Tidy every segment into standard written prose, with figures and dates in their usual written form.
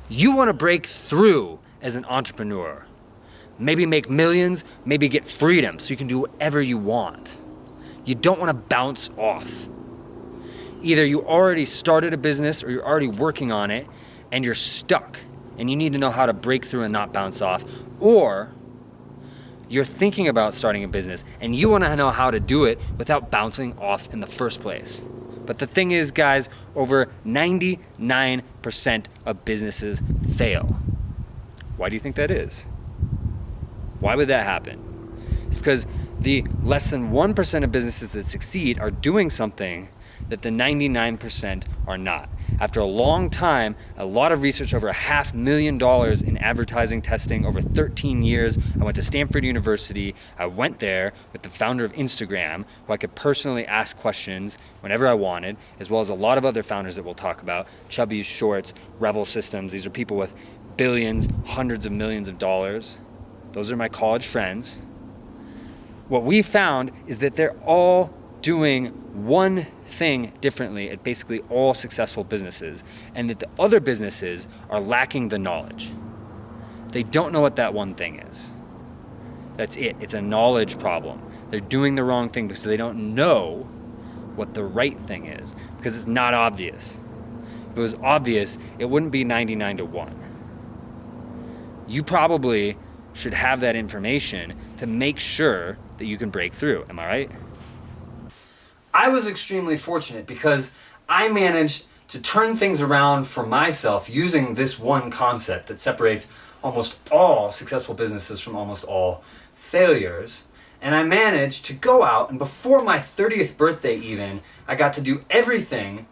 You want to break through as an entrepreneur. Maybe make millions, maybe get freedom so you can do whatever you want. You don't want to bounce off. Either you already started a business or you're already working on it and you're stuck and you need to know how to break through and not bounce off, or you're thinking about starting a business and you want to know how to do it without bouncing off in the first place. But the thing is, guys, over 99% of businesses fail. Why do you think that is? Why would that happen? It's because the less than 1% of businesses that succeed are doing something that the 99% are not. After a long time, a lot of research, over $500,000 in advertising testing over 13 years. I went to Stanford University. I went there with the founder of Instagram, who I could personally ask questions whenever I wanted, as well as a lot of other founders that we'll talk about, Chubby's, Shorts, Revel Systems. These are people with billions, hundreds of millions of dollars. Those are my college friends. What we found is that they're all doing one thing differently at basically all successful businesses, and that the other businesses are lacking the knowledge. They don't know what that one thing is. That's it. It's a knowledge problem. They're doing the wrong thing because they don't know what the right thing is, because it's not obvious. If it was obvious, it wouldn't be 99 to 1. You probably should have that information to make sure that you can break through. Am I right? I was extremely fortunate because I managed to turn things around for myself using this one concept that separates almost all successful businesses from almost all failures. And I managed to go out, and before my 30th birthday even, I got to do everything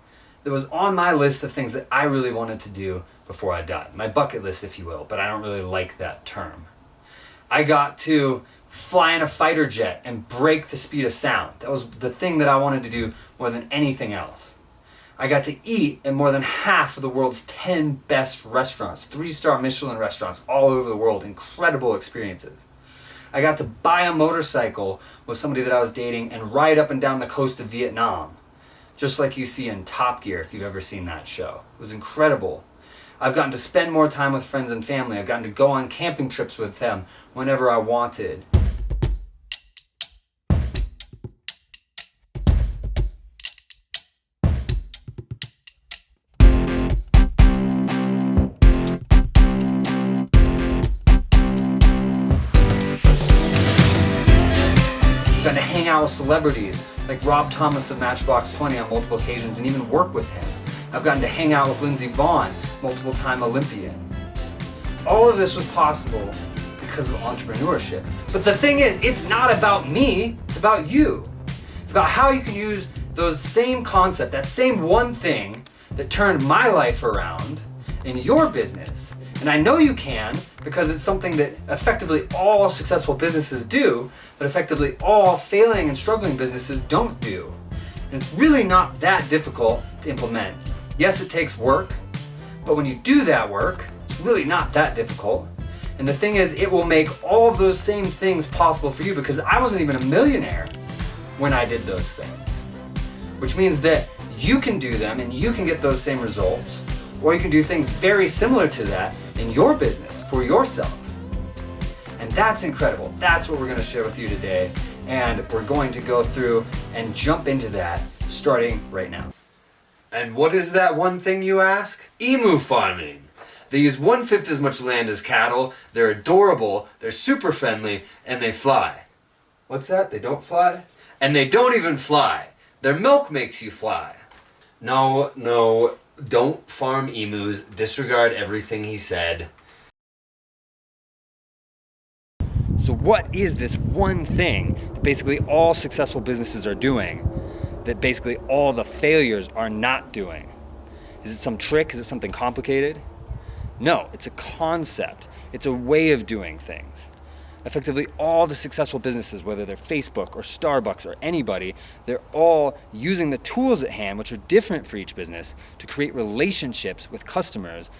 that was on my list of things that I really wanted to do before I died. My bucket list, if you will, but I don't really like that term. I got to fly in a fighter jet and break the speed of sound. That was the thing that I wanted to do more than anything else. I got to eat at more than half of the world's 10 best restaurants, 3-star Michelin restaurants all over the world, incredible experiences. I got to buy a motorcycle with somebody that I was dating and ride up and down the coast of Vietnam, just like you see in Top Gear if you've ever seen that show. It was incredible. I've gotten to spend more time with friends and family. I've gotten to go on camping trips with them whenever I wanted. I've gotten to hang out with celebrities like Rob Thomas of Matchbox 20 on multiple occasions and even work with him. I've gotten to hang out with Lindsey Vonn, multiple-time Olympian. All of this was possible because of entrepreneurship. But the thing is, it's not about me, it's about you. It's about how you can use those same concept, that same one thing that turned my life around in your business. And I know you can, because it's something that effectively all successful businesses do, but effectively all failing and struggling businesses don't do. And it's really not that difficult to implement. Yes, it takes work, but when you do that work, it's really not that difficult. And the thing is, it will make all of those same things possible for you, because I wasn't even a millionaire when I did those things. Which means that you can do them and you can get those same results, or you can do things very similar to that in your business for yourself. And that's incredible. That's what we're going to share with you today. And we're going to go through and jump into that starting right now. And what is that one thing, you ask? Emu farming. They use 1/5 as much land as cattle, they're adorable, they're super friendly, and they fly. What's that? They don't fly? And they don't even fly. Their milk makes you fly. No, don't farm emus. Disregard everything he said. So what is this one thing that basically all successful businesses are doing that basically all the failures are not doing? Is it some trick? Is it something complicated? No, it's a concept. It's a way of doing things. Effectively, all the successful businesses, whether they're Facebook or Starbucks or anybody, they're all using the tools at hand, which are different for each business, to create relationships with customers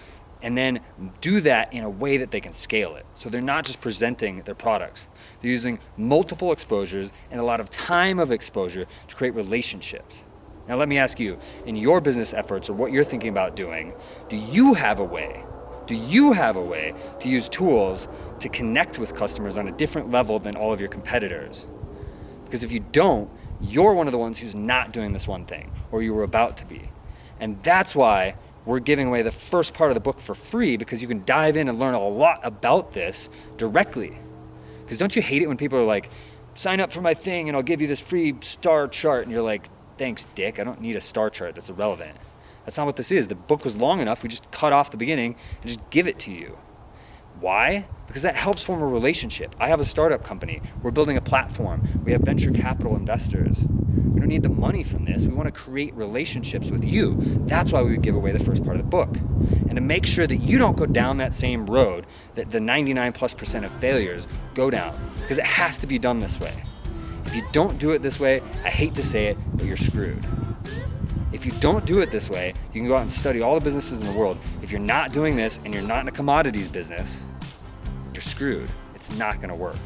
and then do that in a way that they can scale it. So they're not just presenting their products. They're using multiple exposures and a lot of time of exposure to create relationships. Now let me ask you, in your business efforts or what you're thinking about doing, do you have a way? Do you have a way to use tools to connect with customers on a different level than all of your competitors? Because if you don't, you're one of the ones who's not doing this one thing, or you were about to be. And that's why we're giving away the first part of the book for free, because you can dive in and learn a lot about this directly. Because don't you hate it when people are like, sign up for my thing and I'll give you this free star chart, and you're like, thanks, dick, I don't need a star chart, that's irrelevant. That's not what this is. The book was long enough, we just cut off the beginning and just give it to you. Why? Because that helps form a relationship. I have a startup company. We're building a platform. We have venture capital investors. We don't need the money from this. We want to create relationships with you. That's why we would give away the first part of the book. And to make sure that you don't go down that same road that the 99+% of failures go down. Because it has to be done this way. If you don't do it this way, I hate to say it, but you're screwed. If you don't do it this way, you can go out and study all the businesses in the world. If you're not doing this and you're not in a commodities business, you're screwed. It's not gonna work.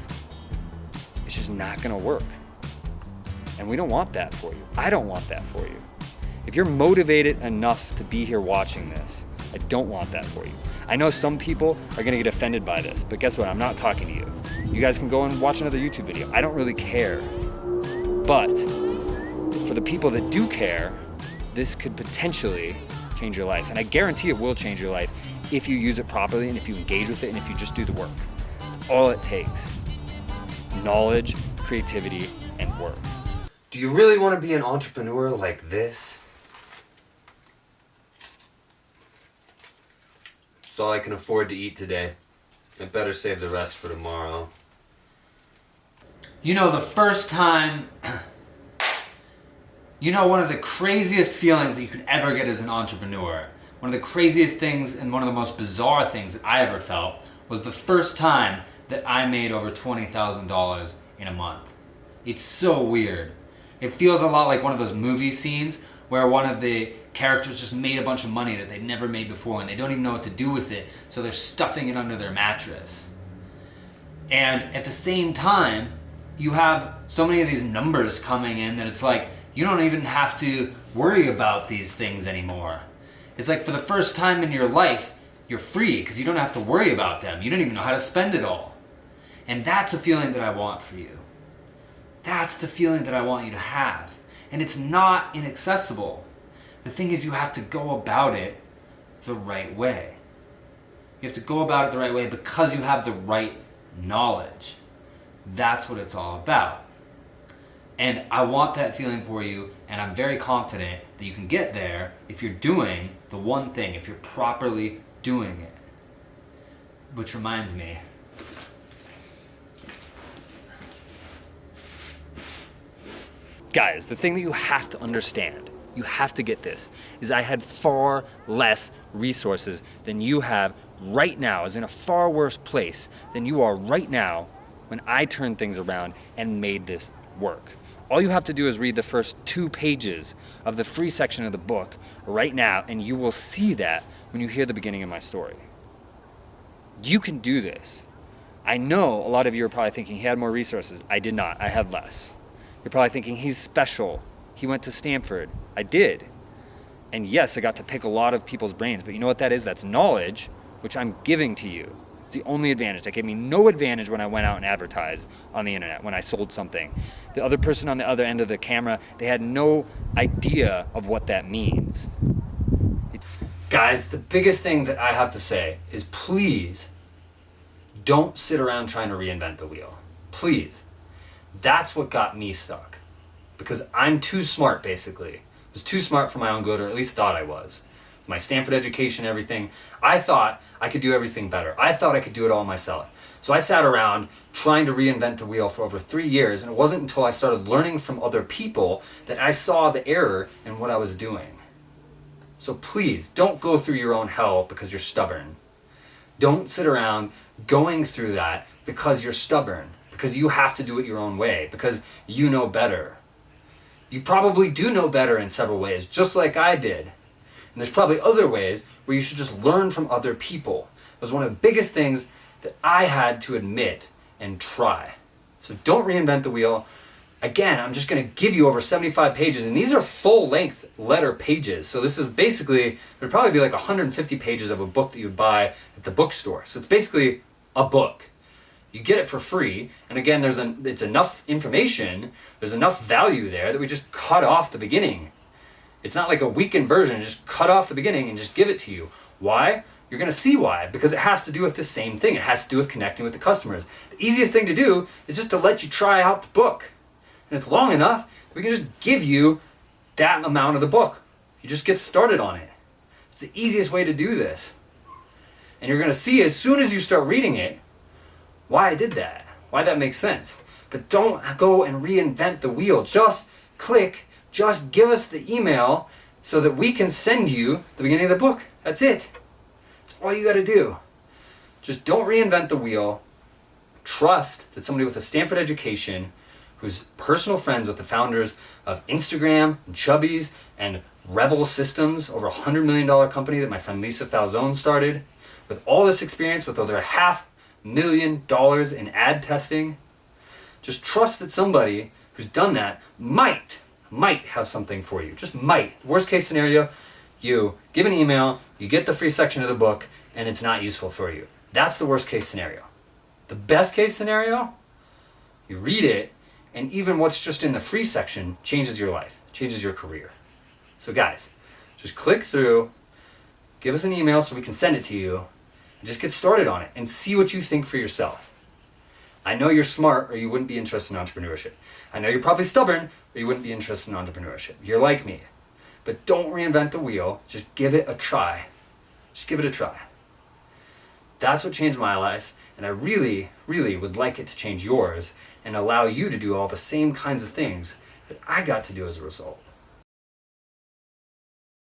It's just not gonna work. And we don't want that for you. I don't want that for you. If you're motivated enough to be here watching this, I don't want that for you. I know some people are gonna get offended by this, but guess what? I'm not talking to you. You guys can go and watch another YouTube video. I don't really care. But for the people that do care, this could potentially change your life. And I guarantee it will change your life if you use it properly and if you engage with it and if you just do the work. That's all it takes. Knowledge, creativity, and work. Do you really want to be an entrepreneur like this? It's all I can afford to eat today. I better save the rest for tomorrow. You know, the first time, one of the craziest feelings that you could ever get as an entrepreneur, one of the craziest things and one of the most bizarre things that I ever felt was the first time that I made over $20,000 in a month. It's so weird. It feels a lot like one of those movie scenes where one of the characters just made a bunch of money that they'd never made before and they don't even know what to do with it, so they're stuffing it under their mattress. And at the same time, you have so many of these numbers coming in that it's like, you don't even have to worry about these things anymore. It's like for the first time in your life, you're free because you don't have to worry about them. You don't even know how to spend it all. And that's a feeling that I want for you. That's the feeling that I want you to have. And it's not inaccessible. The thing is, you have to go about it the right way. You have to go about it the right way because you have the right knowledge. That's what it's all about. And I want that feeling for you, and I'm very confident that you can get there if you're doing the one thing, if you're properly doing it. Which reminds me, guys, the thing that you have to understand, you have to get this, is I had far less resources than you have right now, is in a far worse place than you are right now when I turned things around and made this work. All you have to do is read the first 2 pages of the free section of the book right now, and you will see that when you hear the beginning of my story. You can do this. I know a lot of you are probably thinking he had more resources. I did not. I had less. You're probably thinking he's special. He went to Stanford. I did. And yes, I got to pick a lot of people's brains, but you know what that is? That's knowledge, which I'm giving to you. It's the only advantage. That gave me no advantage when I went out and advertised on the internet, when I sold something. The other person on the other end of the camera, they had no idea of what that means. Guys, the biggest thing that I have to say is please don't sit around trying to reinvent the wheel. Please. That's what got me stuck. Because I'm too smart, basically. I was too smart for my own good, or at least thought I was. My Stanford education and everything, I thought I could do everything better. I thought I could do it all myself. So I sat around trying to reinvent the wheel for over 3 years, and it wasn't until I started learning from other people that I saw the error in what I was doing. So please, don't go through your own hell because you're stubborn. Don't sit around going through that because you're stubborn, because you have to do it your own way, because you know better. You probably do know better in several ways, just like I did. And there's probably other ways where you should just learn from other people. It was one of the biggest things that I had to admit and try. So don't reinvent the wheel. Again, I'm just going to give you over 75 pages, and these are full-length letter pages. So this is basically, there'd probably be like 150 pages of a book that you'd buy at the bookstore. So it's basically a book. You get it for free, and again, it's enough information, there's enough value there that we just cut off the beginning. It's not like a weakened version, just cut off the beginning and just give it to you. Why? You're going to see why, because it has to do with the same thing. It has to do with connecting with the customers. The easiest thing to do is just to let you try out the book. And it's long enough that we can just give you that amount of the book. You just get started on it. It's the easiest way to do this. And you're going to see as soon as you start reading it, why I did that, why that makes sense. But don't go and reinvent the wheel. Just click, just give us the email so that we can send you the beginning of the book. That's it. That's all you got to do. Just don't reinvent the wheel. Trust that somebody with a Stanford education, who's personal friends with the founders of Instagram, and Chubbies, and Revel Systems, over $100 million company that my friend Lisa Falzone started, with all this experience, with over $500,000 in ad testing, just trust that somebody who's done that might have something for you. Just might. Worst case scenario, you give an email, you get the free section of the book, and it's not useful for you. That's the worst case scenario. The best case scenario, you read it, and even what's just in the free section changes your life, changes your career. So guys, just click through, give us an email so we can send it to you, and just get started on it and see what you think for yourself. I know you're smart or you wouldn't be interested in entrepreneurship. I know you're probably stubborn or you wouldn't be interested in entrepreneurship. You're like me. But don't reinvent the wheel, just give it a try. Just give it a try. That's what changed my life. And I really, really would like it to change yours and allow you to do all the same kinds of things that I got to do as a result.